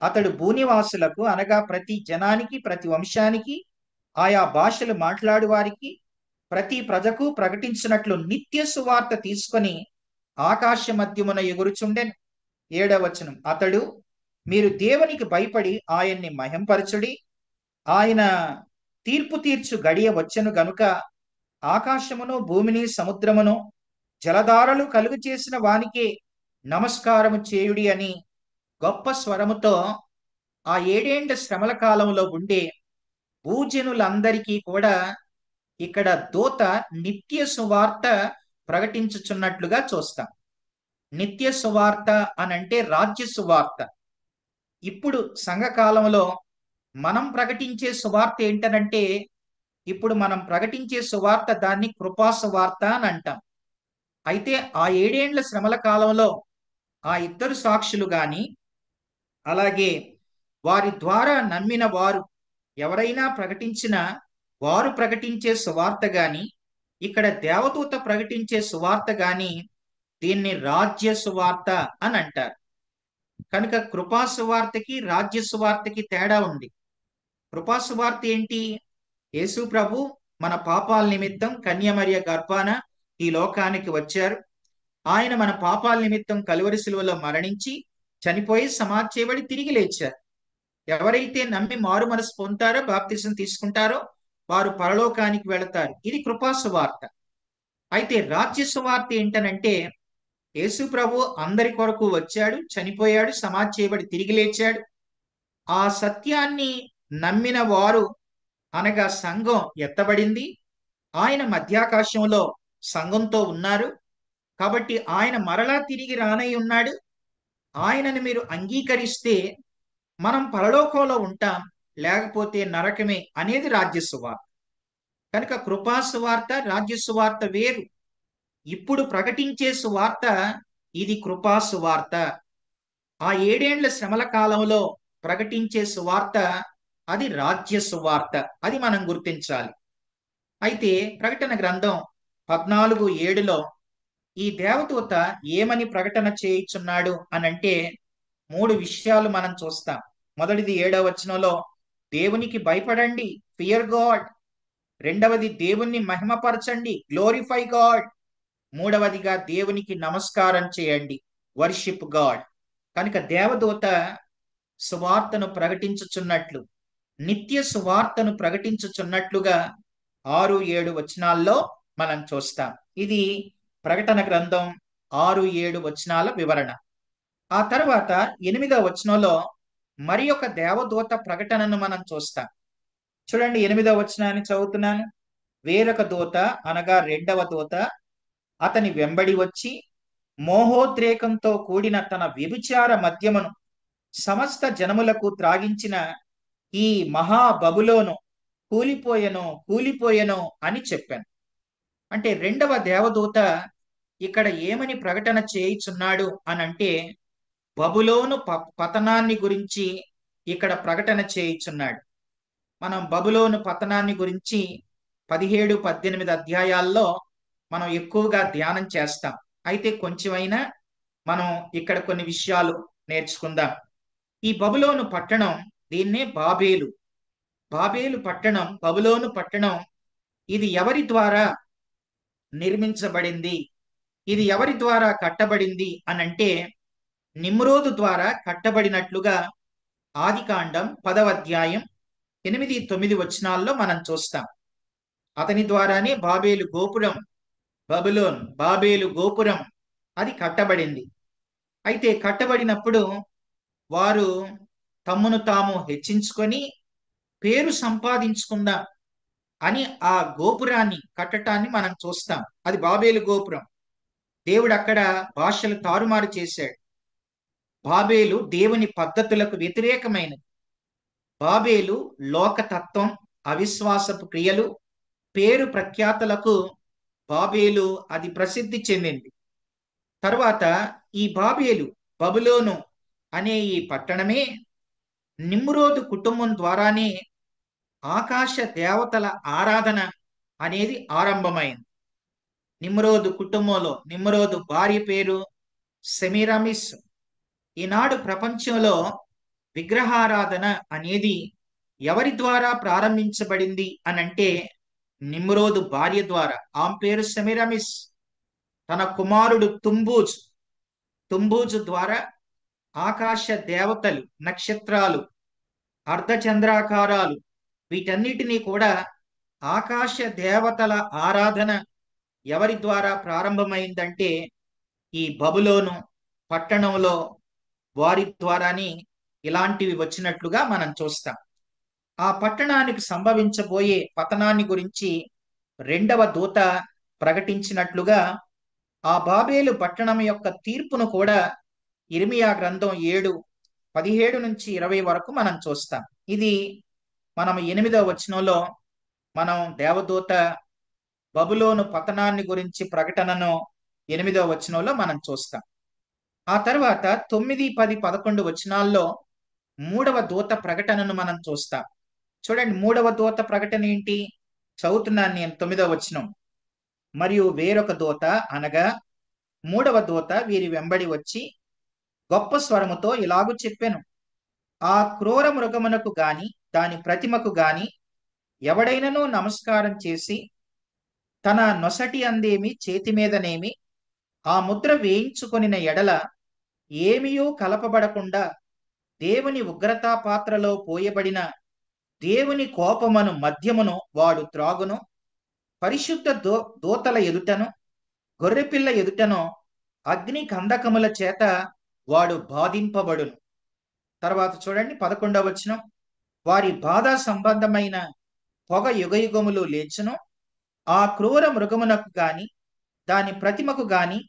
అతడు భూనివాసులకు అనగా ప్రతి జనానికి, ప్రతి వంశానికి, ఆయా భాషలు మాట్లాడు వారికి, ప్రతి ప్రజకు ప్రకటించినట్లు నిత్య సువార్త తీసుకొని ఆకాశ మధ్యమున ఎగురుచుండెను. 7వ వచనం, అతడు మీరు దేవునికి భయపడి ఆయన్ని మహింపరచుడి, ఆయన తీర్పు తీర్చు గడియ వచ్చెను గనుక ఆకాశమును, భూమిని, సముద్రమును, జలధారలు కలుగు చేసిన వానికే నమస్కారము చేయుడి అని గొప్ప స్వరముతో ఆ 7 ఏండ్ల శ్రమల కాలంలో ఉండే భూజనులందరికీ కూడా ఇక్కడ దూత నిత్య సువార్త ప్రకటించుచున్నట్లుగా చూస్తాం. నిత్య సువార్త అనంటే రాజ్య సువార్త. ఇప్పుడు సంఘకాలంలో మనం ప్రకటించే సువార్త ఏంటనంటే ఇప్పుడు మనం ప్రకటించే సువార్త దాన్ని కృపా సువార్త అని అంటాం. అయితే ఆ 7 ఏండ్ల శ్రమల కాలంలో ఆ ఇద్దరు సాక్షులు గాని, అలాగే వారి ద్వారా నమ్మిన వారు ఎవరైనా ప్రకటించిన వారు ప్రకటించే సువార్త గాని, ఇక్కడ దేవదూత ప్రకటించే సువార్త గాని దీన్ని రాజ్య సువార్త అని అంటారు. కనుక కృపా సువార్తకి రాజ్య సువార్తకి తేడా ఉంది. కృపా సువార్త ఏంటి? యేసు ప్రభు మన పాపాల నిమిత్తం కన్యమరియ గర్భాన ఈ లోకానికి వచ్చారు. ఆయన మన పాపాల నిమిత్తం కలువరి శిలువలో మరణించి చనిపోయి సమాధి చేయబడి తిరిగి లేచారు. ఎవరైతే నమ్మి మారు మనసు పొందుతారో, బాప్తిసం తీసుకుంటారో వారు పరలోకానికి వెళతారు. ఇది కృపా సువార్త. అయితే రాజ్య సువార్త ఏంటనంటే యేసు ప్రభు అందరి కొరకు వచ్చాడు, చనిపోయాడు, సమాధి చేయబడి తిరిగి లేచాడు. ఆ సత్యాన్ని నమ్మిన వారు అనగా సంఘం ఎత్తబడింది. ఆయన మధ్యాకాశంలో సంఘంతో ఉన్నారు. కాబట్టి ఆయన మరలా తిరిగి రానై ఉన్నాడు. ఆయనను మీరు అంగీకరిస్తే మనం పరలోకంలో ఉంటాం, లేకపోతే నరకమే అనేది రాజ్య సువార్త. కనుక కృపా సువార్త రాజ్య సువార్త వేరు. ఇప్పుడు ప్రకటించే సువార్త ఇది కృపా సువార్త. ఆ 7 ఏండ్ల శ్రమల కాలంలో ప్రకటించే సువార్త అది రాజ్య సువార్త. అది మనం గుర్తించాలి. అయితే ప్రకటన గ్రంథం 14:7లో ఈ దేవదూత ఏమని ప్రకటన చేయుచున్నాడు అనంటే 3 విషయాలు మనం చూస్తాం. మొదటిది 7వ వచనంలో దేవునికి భయపడండి, ఫియర్ గాడ్. రెండవది దేవుణ్ణి మహిమపరచండి, గ్లోరిఫై గాడ్. మూడవదిగా దేవునికి నమస్కారం చేయండి, వర్షిప్ గాడ్. కనుక దేవదూత సువార్తను ప్రకటించుచున్నట్లు, నిత్య సువార్తను ప్రకటించుచున్నట్లుగా 6-7 వచనాల్లో మనం చూస్తాం. ఇది ప్రకటన గ్రంథం 6-7 వచనాల వివరణ. ఆ తర్వాత 8వ వచనంలో మరి ఒక దేవదూత ప్రకటనను మనం చూస్తాం. చూడండి, 8వ వచనాన్ని చదువుతున్నాను. వేరొక దూత అనగా రెండవ దూత అతని వెంబడి వచ్చి మోహోద్రేకంతో కూడిన తన వ్యభిచార మద్యమును సమస్త జనములకు త్రాగించిన ఈ మహా బబులోను కూలిపోయెను అని చెప్పాను. అంటే రెండవ దేవదూత ఇక్కడ ఏమని ప్రకటన చేయుచున్నాడు అనంటే బబులోను పతనాన్ని గురించి ఇక్కడ ప్రకటన చేయుచున్నాడు. మనం బబులోను పతనాన్ని గురించి 17-18 అధ్యాయాల్లో మనం ఎక్కువగా ధ్యానం చేస్తాం. అయితే కొంచెమైనా మనం ఇక్కడ కొన్ని విషయాలు నేర్చుకుందాం. ఈ బబులోను పట్టణం, దీన్నే బాబేలు పట్టణం, బబులోను పట్టణం, ఇది ఎవరి ద్వారా నిర్మించబడింది, ఇది ఎవరి ద్వారా కట్టబడింది అనంటే నిమ్రోదు ద్వారా కట్టబడినట్లుగా ఆదికాండం 10వ అధ్యాయం 8-9 వచనాల్లో మనం చూస్తాం. అతని ద్వారానే బాబేలు గోపురం అది కట్టబడింది. అయితే కట్టబడినప్పుడు వారు తమ్మును తాము హెచ్చించుకొని పేరు సంపాదించుకుందాం అని ఆ గోపురాన్ని కట్టటాన్ని మనం చూస్తాం. అది బాబేలు గోపురం. దేవుడు అక్కడ భాషలు తారుమారు చేశాడు. బాబేలు దేవుని పద్ధతులకు వ్యతిరేకమైనది. బాబేలు లోకతత్వం, అవిశ్వాసపు క్రియలు, పేరు ప్రఖ్యాతలకు బాబేలు అది ప్రసిద్ధి చెందింది. తరువాత ఈ బబులోను అనే ఈ పట్టణమే నిమ్రోదు కుటుంబం ద్వారానే ఆకాశ దేవతల ఆరాధన అనేది ఆరంభమైంది. నిమ్రోదు కుటుంబంలో నిమ్రోదు భార్య పేరు సెమిరామిస్. ఈనాడు ప్రపంచంలో విగ్రహారాధన అనేది ఎవరి ద్వారా ప్రారంభించబడింది అనంటే నిమ్రోదు భార్య ద్వారా. ఆమె పేరు సెమిరామిస్. తన కుమారుడు తుంబూజు ద్వారా ఆకాశ దేవతలు, నక్షత్రాలు, అర్ధచంద్రాకారాలు, వీటన్నిటినీ కూడా ఆకాశ దేవతల ఆరాధన ఎవరి ద్వారా ప్రారంభమైందంటే ఈ బబులోను పట్టణంలో వారి ద్వారానే ఇలాంటివి వచ్చినట్లుగా మనం చూస్తాం. ఆ పట్టణానికి సంభవించబోయే పతనాన్ని గురించి రెండవ దూత ప్రకటించినట్లుగా ఆ బాబేలు పట్టణం యొక్క తీర్పును కూడా ఇర్మియా గ్రంథం 7:17-20 వరకు మనం చూస్తాం. ఇది మనం 8వ వచనంలో మనం దేవదూత బబులోను పతనాన్ని గురించి ప్రకటనను 8వ వచనంలో మనం చూస్తాం. ఆ తర్వాత 9, 10, 11 వచనాల్లో 3వ దూత ప్రకటనను మనం చూస్తాం. చూడండి, 3వ దూత ప్రకటన ఏంటి? చదువుతున్నాను నేను 9వ వచనం. మరియు వేరొక దూత అనగా 3వ దూత వీరి వెంబడి వచ్చి గొప్ప స్వరముతో ఇలాగు చెప్పెను, ఆ క్రూర మృగమునకు గాని దాని ప్రతిమకు గాని ఎవడైనను నమస్కారం చేసి తన నొసటి అందేమి చేతి మీదనేమి ఆ ముద్ర వేయించుకొనిన ఎడల ఏమియూ కలపబడకుండా దేవుని ఉగ్రతా పాత్రలో పోయబడిన దేవుని కోపమును మద్యమును వాడు త్రాగును, పరిశుద్ధ దూతల ఎదుటను గొర్రెపిల్ల ఎదుటను అగ్ని కందకముల చేత వాడు బాధింపబడును. తర్వాత చూడండి 11వ వచనం, వారి బాధ సంబంధమైన పొగ యుగయుగములు లేచును, ఆ క్రూర మృగమునకు గాని దాని ప్రతిమకు గాని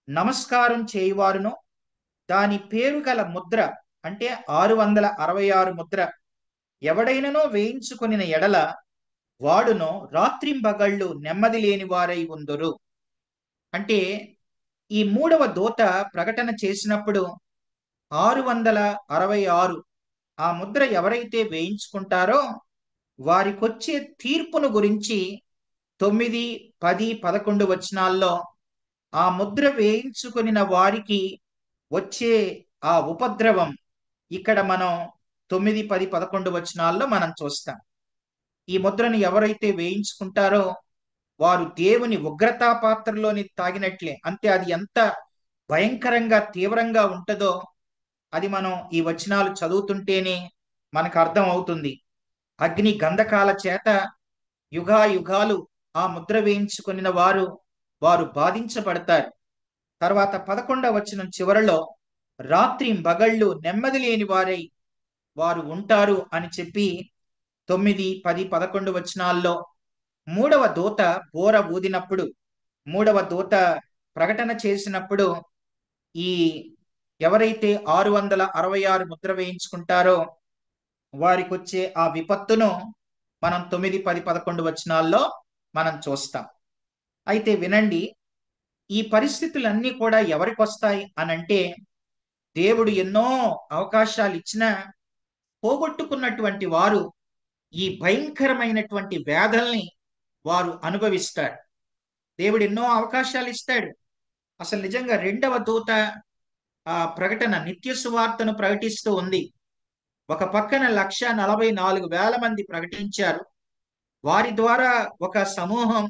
నమస్కారం చేయువారును దాని పేరు గల ముద్ర అంటే 666 ముద్ర ఎవడైనను వేయించుకొనిన ఎడల వాడును రాత్రింబగళ్ళు నెమ్మది లేని వారై ఉందురు. అంటే ఈ 3వ దూత ప్రకటన చేసినప్పుడు 666 ఆ ముద్ర ఎవరైతే వేయించుకుంటారో వారికొచ్చే తీర్పును గురించి 9, 10, 11 వచనాల్లో ఆ ముద్ర వేయించుకొనిన వారికి వచ్చే ఆ ఉపద్రవం ఇక్కడ మనం 9, 10, 11 వచనాల్లో మనం చూస్తాం. ఈ ముద్రను ఎవరైతే వేయించుకుంటారో వారు దేవుని ఉగ్రతా పాత్రలోని తాగినట్లే. అంటే అది ఎంత భయంకరంగా తీవ్రంగా ఉంటుందో అది మనం ఈ వచనాలు చదువుతుంటేనే మనకు అర్థం అవుతుంది. అగ్ని గంధకాల చేత యుగాలు ఆ ముద్ర వేయించుకొనిన వారు బాధించబడతారు. తర్వాత 11వ వచనం చివరలో రాత్రి బగళ్ళు నెమ్మది లేని వారై వారు ఉంటారు అని చెప్పి 9, 10, 11 వచనాల్లో 3వ దూత బోర ఊదినప్పుడు 3వ దూత ప్రకటన చేసినప్పుడు ఈ ఎవరైతే 666 ముద్ర వేయించుకుంటారో వారికి వచ్చే ఆ విపత్తును మనం 9, 10, 11 వచనాల్లో మనం చూస్తాం. అయితే వినండి, ఈ పరిస్థితులన్నీ కూడా ఎవరికి వస్తాయి అనంటే దేవుడు ఎన్నో అవకాశాలు ఇచ్చినా పోగొట్టుకున్నటువంటి వారు ఈ భయంకరమైనటువంటి వేదల్ని వారు అనుభవిస్తారు. దేవుడు ఎన్నో అవకాశాలు ఇస్తాడు. అసలు నిజంగా 2వ దూత ఆ ప్రకటన నిత్య సువార్తను ప్రకటిస్తూ ఉంది. ఒక పక్కన 144,000 మంది ప్రకటించారు. వారి ద్వారా ఒక సమూహం,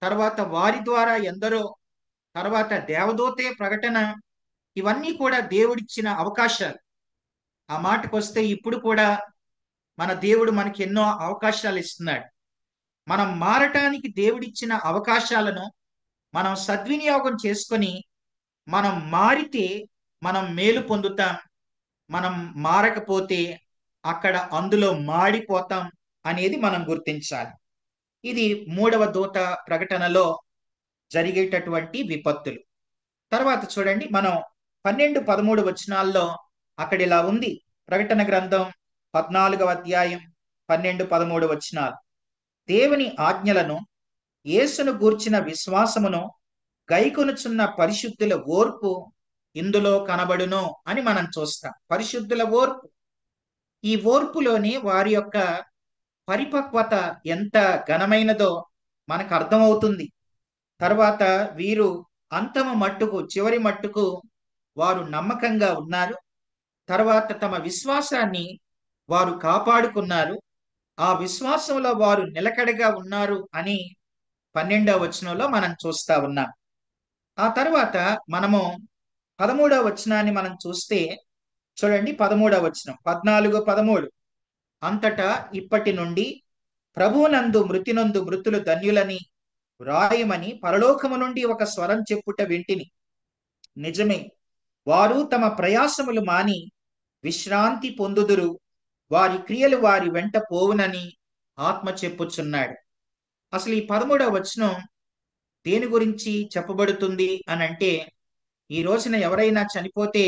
తర్వాత వారి ద్వారా ఎందరో, తర్వాత దేవదూతే ప్రకటన, ఇవన్నీ కూడా దేవుడిచ్చిన అవకాశాలు. ఆ మాటకు వస్తే ఇప్పుడు కూడా మన దేవుడు మనకి ఎన్నో అవకాశాలు ఇస్తున్నాడు. మనం మారటానికి దేవుడిచ్చిన అవకాశాలను మనం సద్వినియోగం చేసుకొని మనం మారితే మనం మేలు పొందుతాం. మనం మారకపోతే అక్కడ అందులో మాడిపోతాం అనేది మనం గుర్తించాలి. ఇది 3వ దూత ప్రకటనలో జరిగేటటువంటి విపత్తులు. తర్వాత చూడండి, మనం 12, 13 వచనాల్లో అక్కడ ఇలా ఉంది. ప్రకటన గ్రంథం 14వ అధ్యాయం 12, 13 వచనాలు, దేవుని ఆజ్ఞలను యేసును గూర్చిన విశ్వాసమును గైకొనుచున్న పరిశుద్ధుల ఓర్పు ఇందులో కనబడును అని మనం చూస్తాం. పరిశుద్ధుల ఓర్పు, ఈ ఓర్పులోని వారి యొక్క పరిపక్వత ఎంత ఘనమైనదో మనకు అర్థమవుతుంది. తర్వాత వీరు అంతము మట్టుకు, చివరి మట్టుకు వారు నమ్మకంగా ఉన్నారు. తర్వాత తమ విశ్వాసాన్ని వారు కాపాడుకున్నారు. ఆ విశ్వాసంలో వారు నిలకడగా ఉన్నారు అని 12వ వచనంలో మనం చూస్తా ఉన్నాం. ఆ తర్వాత మనము 13వ వచనాన్ని మనం చూస్తే చూడండి, 13వ వచనం 14, 13, అంతటా ఇప్పటి నుండి ప్రభువునందు మృతినందు మృతులు ధన్యులని వ్రాయమని పరలోకము నుండి ఒక స్వరం చెప్పుట వింటిని. నిజమే, వారు తమ ప్రయాసములు మాని విశ్రాంతి పొందుదురు, వారి క్రియలు వారి వెంట పోవునని ఆత్మ చెప్పుచున్నాడు. అసలు ఈ 13వ వచనం దేని గురించి చెప్పబడుతుంది అని అంటే, ఈ రోజున ఎవరైనా చనిపోతే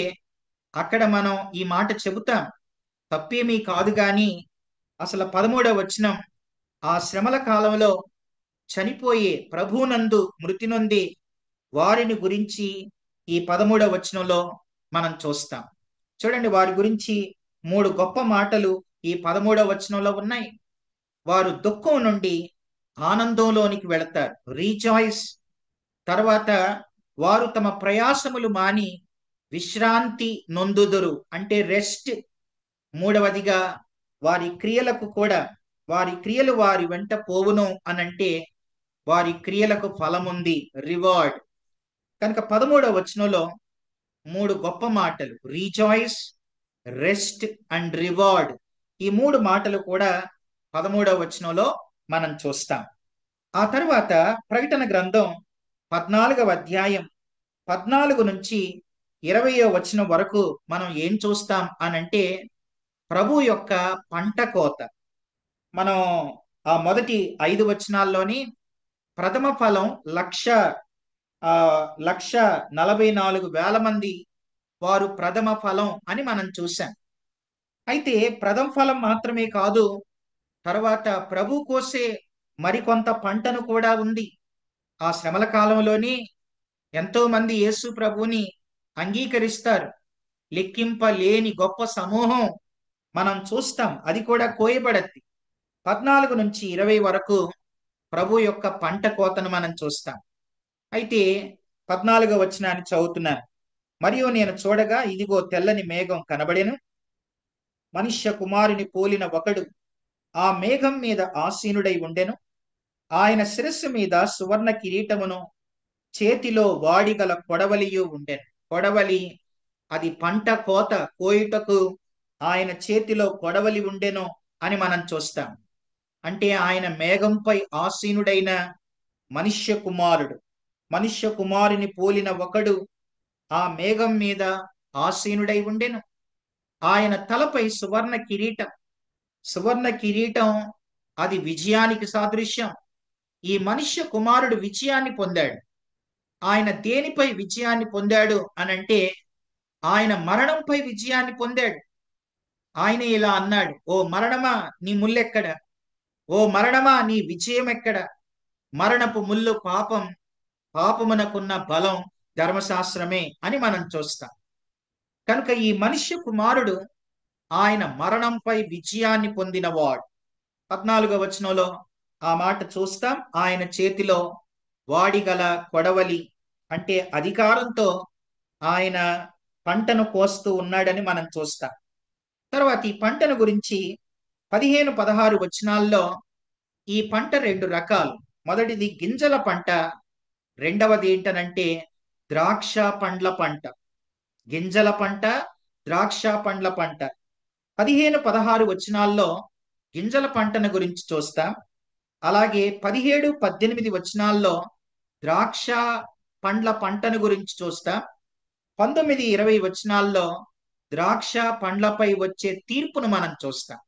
అక్కడ మనం ఈ మాట చెబుతాం, తప్పేమీ కాదు. కానీ అసలు 13వ వచనం ఆ శ్రమల కాలంలో చనిపోయే ప్రభువునందు మృతి నొంది వారిని గురించి ఈ 13వ వచనంలో మనం చూస్తాం. చూడండి, వారి గురించి 3 గొప్ప మాటలు ఈ 13వ వచనంలో ఉన్నాయి. వారు దుఃఖం నుండి ఆనందంలోనికి వెళతారు, రీజాయిస్. తర్వాత వారు తమ ప్రయాసములు మాని విశ్రాంతి నొందుదురు, అంటే రెస్ట్. మూడవదిగా వారి క్రియలకు కూడా, వారి క్రియలు వారి వెంట పోవును అనంటే వారి క్రియలకు ఫలముంది, రివార్డ్. కనుక 13వ వచనంలో 3 గొప్ప మాటలు, రీజాయిస్, రెస్ట్ అండ్ రివార్డ్. ఈ 3 మాటలు కూడా 13వ వచనంలో మనం చూస్తాం. ఆ తర్వాత ప్రకటన గ్రంథం 14వ అధ్యాయం 14 నుంచి 20వ వచనం వరకు మనం ఏం చూస్తాం అనంటే ప్రభు యొక్క పంట కోత. మనం ఆ మొదటి 5 వచనాల్లోని ప్రథమ ఫలం 1,44,000 మంది వారు ప్రథమ ఫలం అని మనం చూసాం. అయితే ప్రథమ ఫలం మాత్రమే కాదు, తర్వాత ప్రభు కోసే మరికొంత పంటను కూడా ఉంది. ఆ శ్రమల కాలంలోని ఎంతో మంది యేసు ప్రభుని అంగీకరిస్తారు. లెక్కింపలేని గొప్ప సమూహం మనం చూస్తాం, అది కూడా కోయబడద్ది. 14 నుంచి 20 వరకు ప్రభు యొక్క పంట కోతను మనం చూస్తాం. అయితే 14వ వచనాన్ని చదువుతున్నాను. మరియు నేను చూడగా ఇదిగో తెల్లని మేఘం కనబడెను, మనుష్య కుమారుని పోలిన ఒకడు ఆ మేఘం మీద ఆసీనుడై ఉండెను. ఆయన శిరస్సు మీద సువర్ణ కిరీటమును, చేతిలో వాడిగల కొడవలియు ఉండెను. కొడవలి, అది పంట కోత కోయుటకు ఆయన చేతిలో కొడవలి ఉండెను అని మనం చూస్తాం. అంటే ఆయన మేఘంపై ఆసీనుడైన మనుష్య కుమారుడు, మనుష్య కుమారుని పోలిన ఒకడు ఆ మేఘం మీద ఆసీనుడై ఉండెను. ఆయన తలపై సువర్ణ కిరీటం. సువర్ణ కిరీటం అది విజయానికి సాదృశ్యం. ఈ మనుష్య కుమారుడు విజయాన్ని పొందాడు. ఆయన దేనిపై విజయాన్ని పొందాడు అనంటే ఆయన మరణంపై విజయాన్ని పొందాడు. ఆయన ఇలా అన్నాడు, ఓ మరణమా నీ ముల్లెక్కడ, ఓ మరణమా నీ విజయం ఎక్కడ? మరణపు ముల్లు పాపం, పాపమునకున్న బలం ధర్మశాస్త్రమే అని మనం చూస్తాం. కనుక ఈ మనుష్య కుమారుడు ఆయన మరణంపై విజయాన్ని పొందినవాడు. 14వ వచనంలో ఆ మాట చూస్తాం. ఆయన చేతిలో వాడిగల కొడవలి, అంటే అధికారంతో ఆయన పంటను కోస్తూ ఉన్నాడని మనం చూస్తాం. తర్వాత ఈ పంటను గురించి 15, 16 వచనాల్లో ఈ పంట 2 రకాలు. మొదటిది గింజల పంట, రెండవది ఏంటనంటే ద్రాక్ష పండ్ల పంట. గింజల పంట, ద్రాక్ష పండ్ల పంట. 15, 16 వచనాల్లో గింజల పంటను గురించి చూస్తాం. అలాగే 17, 18 వచనాల్లో ద్రాక్ష పండ్ల పంటను గురించి చూస్తాం. 19, 20 వచనాల్లో ద్రాక్ష పండ్లపై వచ్చే తీర్పును మనం చూస్తాం.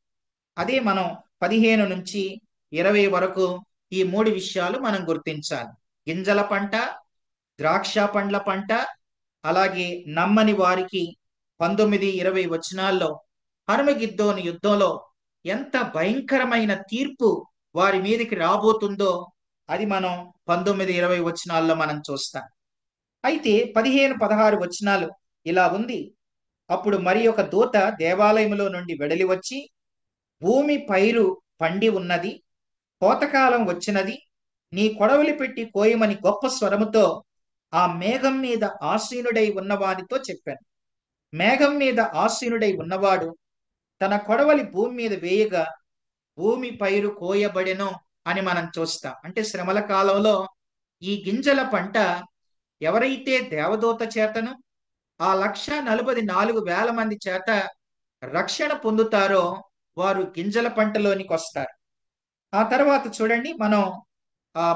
అదే మనం 15 నుంచి 20 వరకు ఈ 3 విషయాలు మనం గుర్తించాలి. గింజల పంట, ద్రాక్ష పండ్ల పంట, అలాగే నమ్మని వారికి 19, 20 వచనాల్లో హర్మగిద్దోను యుద్ధంలో ఎంత భయంకరమైన తీర్పు వారి మీదకి రాబోతుందో అది మనం 19, 20 వచనాల్లో మనం చూస్తాం. అయితే 15, 16 వచనాలు ఇలా ఉంది. అప్పుడు మరి ఒక దూత దేవాలయములో నుండి వెడలి వచ్చి, భూమి పైరు పండి ఉన్నది, కోతకాలం వచ్చినది, నీ కొడవలి పెట్టి కోయమని గొప్ప స్వరముతో ఆ మేఘం మీద ఆసీనుడై ఉన్నవానితో చెప్పాను. మేఘం మీద ఆసీనుడై ఉన్నవాడు తన కొడవలి భూమి మీద వేయగా భూమి పైరు కోయబడెను అని మనం చూస్తాం. అంటే శ్రమల కాలంలో ఈ గింజల పంట ఎవరైతే దేవదూత చేతను ఆ 1,44,000 మంది చేత రక్షణ పొందుతారో వారు గింజల పంటలోనికి వస్తారు. ఆ తర్వాత చూడండి, మనం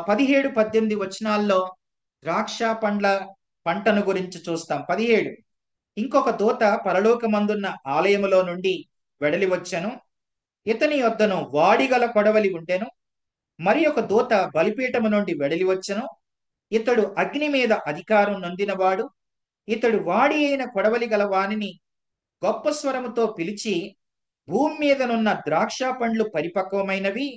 17, 18 వచనాల్లో ద్రాక్ష పండ్ల పంటను గురించి చూస్తాం. 17, ఇంకొక దూత పరలోకమందున్న ఆలయములో నుండి వెడలి వచ్చెను, ఇతని యొద్దను వాడిగల కొడవలి ఉండెను. మరి ఒక దూత బలిపీఠము నుండి వెడలి వచ్చెను, ఇతడు అగ్ని మీద అధికారం నొందినవాడు. ఇతడు వాడి అయిన కొడవలి గల వానిని గొప్ప స్వరముతో పిలిచి, భూమి మీదనున్న ద్రాక్ష పండ్లు పరిపక్వమైనవి,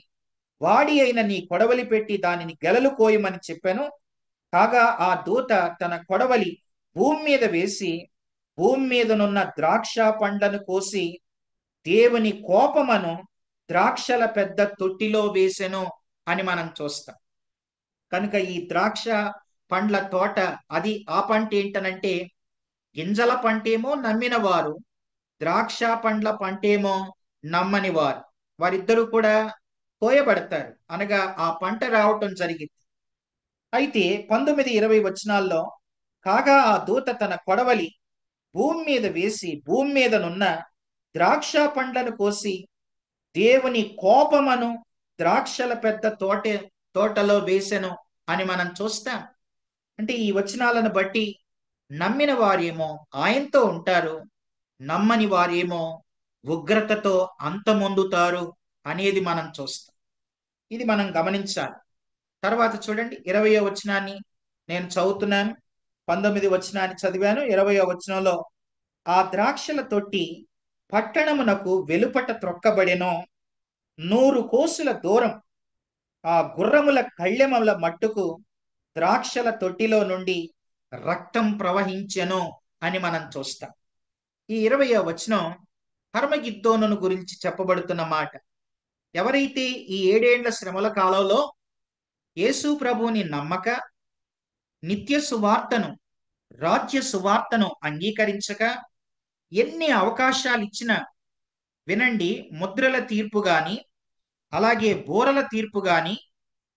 వాడి అయిన నీ కొడవలి పెట్టి దానిని గెలలు కోయమని చెప్పాను. కాగా ఆ దూత తన కొడవలి భూమి మీద వేసి భూమి మీదనున్న ద్రాక్ష పండ్లను కోసి దేవుని కోపమును ద్రాక్షల పెద్ద తొట్టిలో వేసెను అని మనం చూస్తాం. కనుక ఈ ద్రాక్ష పండ్ల తోట, అది ఆ పంట ఏంటనంటే గింజల పంటేమో నమ్మిన వారు, ద్రాక్ష పండ్ల పంటేమో నమ్మని వారు. వారిద్దరూ కూడా కోయబడతారు, అనగా ఆ పంట రావటం జరిగింది. అయితే 19-20 వచనాల్లో, కాగా ఆ దూత తన కొడవలి భూమి మీద వేసి భూమి మీదనున్న ద్రాక్ష పండ్లను కోసి దేవుని కోపమును ద్రాక్షల పెద్ద తోటలో వేసెను అని మనం చూస్తాం. అంటే ఈ వచనాలను బట్టి నమ్మిన వారేమో ఆయనతో ఉంటారు, నమ్మని వారేమో ఉగ్రతతో అంతమొందుతారు అనేది మనం చూస్తాం. ఇది మనం గమనించాలి. తర్వాత చూడండి 20వ వచనాన్ని నేను చదువుతున్నాను. 19 వచనాన్ని చదివాను. 20వ వచనంలో, ఆ ద్రాక్షల తొట్టి పట్టణమునకు వెలుపట త్రొక్కబడెను. 100 కోసుల దూరం ఆ గుర్రముల కళ్ళెముల మట్టుకు ద్రాక్షల తొట్టిలో నుండి రక్తం ప్రవహించెను అని మనం చూస్తాం. ఈ 20వ వచనం హర్మగిద్దోనును గురించి చెప్పబడుతున్న మాట. ఎవరైతే ఈ 7 ఏండ్ల శ్రమల కాలంలో యేసు ప్రభువుని నమ్మక, నిత్య సువార్తను, రాజ్య సువార్తను అంగీకరించక, ఎన్ని అవకాశాలు ఇచ్చినా, వినండి, ముద్రల తీర్పు గాని, అలాగే బూరల తీర్పు గాని,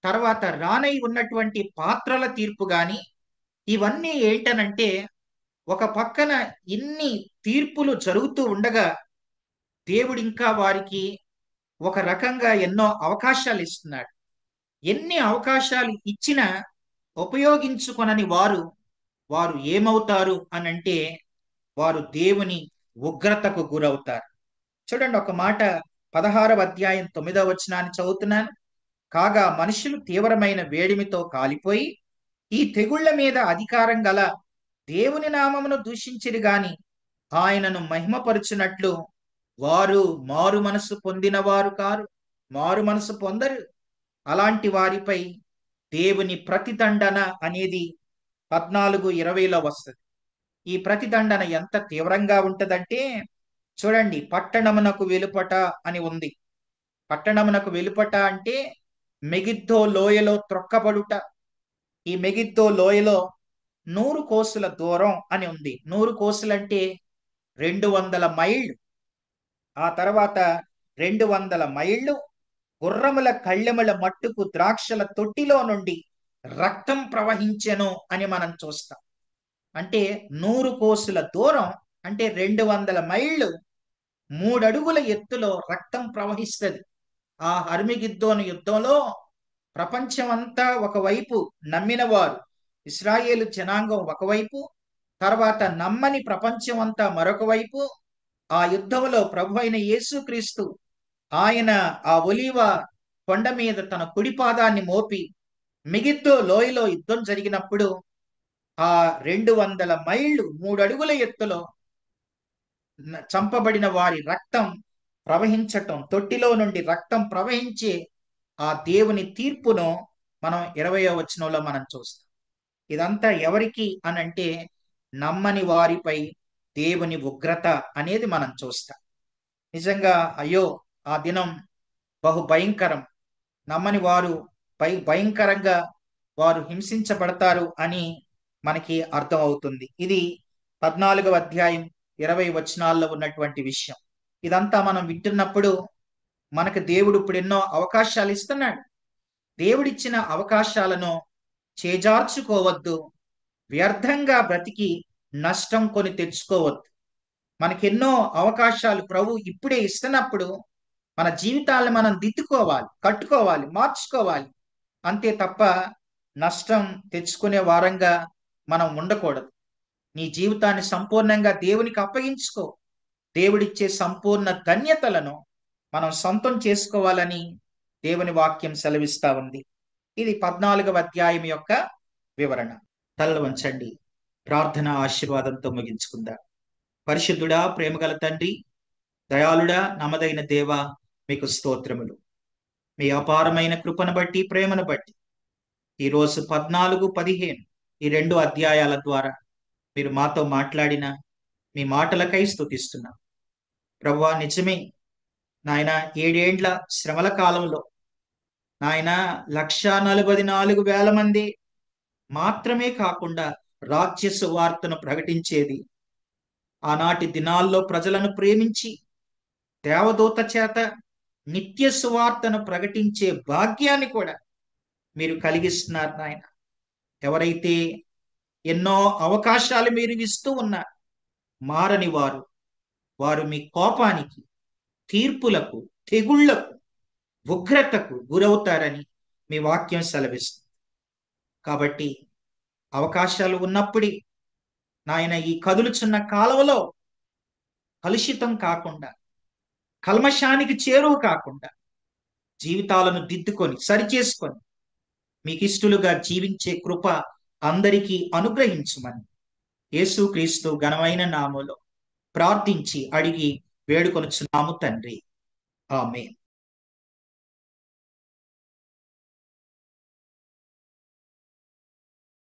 తర్వాత రానై ఉన్నటువంటి పాత్రల తీర్పు గాని, ఇవన్నీ ఏంటనంటే ఒక పక్కన ఇన్ని తీర్పులు జరుగుతూ ఉండగా దేవుడు ఇంకా వారికి ఒక రకంగా ఎన్నో అవకాశాలు ఇస్తున్నాడు. ఎన్ని అవకాశాలు ఇచ్చినా ఉపయోగించుకొనని వారు ఏమవుతారు అనంటే వారు దేవుని ఉగ్రతకు గురవుతారు. చూడండి, ఒక మాట 16వ అధ్యాయం 9వ వచనాన్ని చదువుతున్నాను. కాగా మనుషులు తీవ్రమైన వేడిమితో కాలిపోయి ఈ తెగుళ్ల మీద అధికారం గల దేవుని నామమును దూషించిరి గాని ఆయనను మహిమపరుచునట్లు వారు మారు మనసు పొందిన వారు కారు, మారు మనసు పొందరు. అలాంటి వారిపై దేవుని ప్రతిదండన అనేది 14:20లో వస్తుంది. ఈ ప్రతిదండన ఎంత తీవ్రంగా ఉంటదంటే, చూడండి, పట్టణమునకు వెలుపట అని ఉంది. పట్టణమునకు వెలుపట అంటే మెగిద్దో లోయలో త్రొక్కబడుట. ఈ మెగిద్దో లోయలో 100 కోసుల దూరం అని ఉంది. 100 కోసులంటే 200 మైళ్ళు. ఆ తర్వాత 200 మైళ్ళు గుర్రముల కళ్ళెముల మట్టుకు ద్రాక్షల తొట్టిలో నుండి రక్తం ప్రవహించెను అని మనం చూస్తాం. అంటే 100 కోసుల దూరం అంటే 200 మైళ్ళు, 3 అడుగుల ఎత్తులో రక్తం ప్రవహిస్తుంది. ఆ హర్మగిద్దోను యుద్ధంలో ప్రపంచమంతా ఒకవైపు నమ్మిన వారు, ఇశ్రాయేలు జనాంగం ఒకవైపు, తర్వాత నమ్మని ప్రపంచం అంతా మరొక వైపు. ఆ యుద్ధంలో ప్రభు అయిన యేసుక్రీస్తు ఆయన ఆ ఒలీవ కొండ మీద తన కుడి పాదాన్ని మోపి మిగిద్దో లోయలో యుద్ధం జరిగినప్పుడు ఆ 200 మైళ్ళు 3 అడుగుల ఎత్తులో చంపబడిన వారి రక్తం ప్రవహించటం, తొట్టిలో నుండి రక్తం ప్రవహించే ఆ దేవుని తీర్పును మనం 20వ వచనంలో మనం చూస్తాం. ఇదంతా ఎవరికి అనంటే నమ్మని వారిపై దేవుని ఉగ్రత అనేది మనం చూస్తాం. నిజంగా అయ్యో, ఆ దినం బహు భయంకరం. నమ్మని వారు భయంకరంగా వారు హింసించబడతారు అని మనకి అర్థం అవుతుంది. ఇది 14వ అధ్యాయం 20 వచనాల్లో ఉన్నటువంటి విషయం. ఇదంతా మనం వింటున్నప్పుడు మనకు దేవుడు ఇప్పుడు ఎన్నో అవకాశాలు ఇస్తున్నాడు. దేవుడిచ్చిన అవకాశాలను చేజార్చుకోవద్దు. వ్యర్థంగా బ్రతికి నష్టం కొని తెచ్చుకోవద్దు. మనకెన్నో అవకాశాలు ప్రభు ఇప్పుడే ఇస్తున్నప్పుడు మన జీవితాలను మనం దిద్దుకోవాలి, కట్టుకోవాలి, మార్చుకోవాలి. అంతే తప్ప నష్టం తెచ్చుకునే వారంగా మనం ఉండకూడదు. నీ జీవితాన్ని సంపూర్ణంగా దేవునికి అప్పగించుకో. దేవుడిచ్చే సంపూర్ణ ధన్యతలను మనం సొంతం చేసుకోవాలని దేవుని వాక్యం సెలవిస్తా ఉంది. ఇది 14వ అధ్యాయం యొక్క వివరణ. తలలు వంచండి, ప్రార్థన ఆశీర్వాదంతో ముగించుకుందాం. పరిశుద్ధుడా, ప్రేమగల తండ్రి, దయాళుడా, నమ్మదైన దేవా, మీకు స్తోత్రములు. మీ అపారమైన కృపను బట్టి, ప్రేమను బట్టి ఈరోజు 14, 15 ఈ 2 అధ్యాయాల ద్వారా మీరు మాతో మాట్లాడిన మీ మాటలకై స్తుతిస్తున్నాం. ప్రభువా, నిజమే నాయన, 7 ఏండ్ల శ్రమల కాలంలో నాయన 1,44,000 మంది మాత్రమే కాకుండా రాజ్య సువార్తను ప్రకటించేది, ఆనాటి దినాల్లో ప్రజలను ప్రేమించి దేవదూత చేత నిత్య సువార్తను ప్రకటించే భాగ్యాన్ని కూడా మీరు కలిగిస్తున్నారు నాయన. ఎవరైతే ఎన్నో అవకాశాలు మీరు ఇస్తూ ఉన్నారు, మారని వారు మీ కోపానికి, తీర్పులకు, తెగుళ్లకు, ఉగ్రతకు గురవుతారని మీ వాక్యం సెలవిస్తుంది. కాబట్టి అవకాశాలు ఉన్నప్పుడే నాయన ఈ కదులుచున్న కాలంలో కలుషితం కాకుండా, కల్మషానికి చేరువ కాకుండా జీవితాలను దిద్దుకొని సరిచేసుకొని మీకు ఇష్టలుగా జీవించే కృప అందరికీ అనుగ్రహించుమని యేసుక్రీస్తు ఘనమైన నామములో ప్రార్థించి అడిగి వేడుకొనుచున్నాము తండ్రి. ఆమేన్.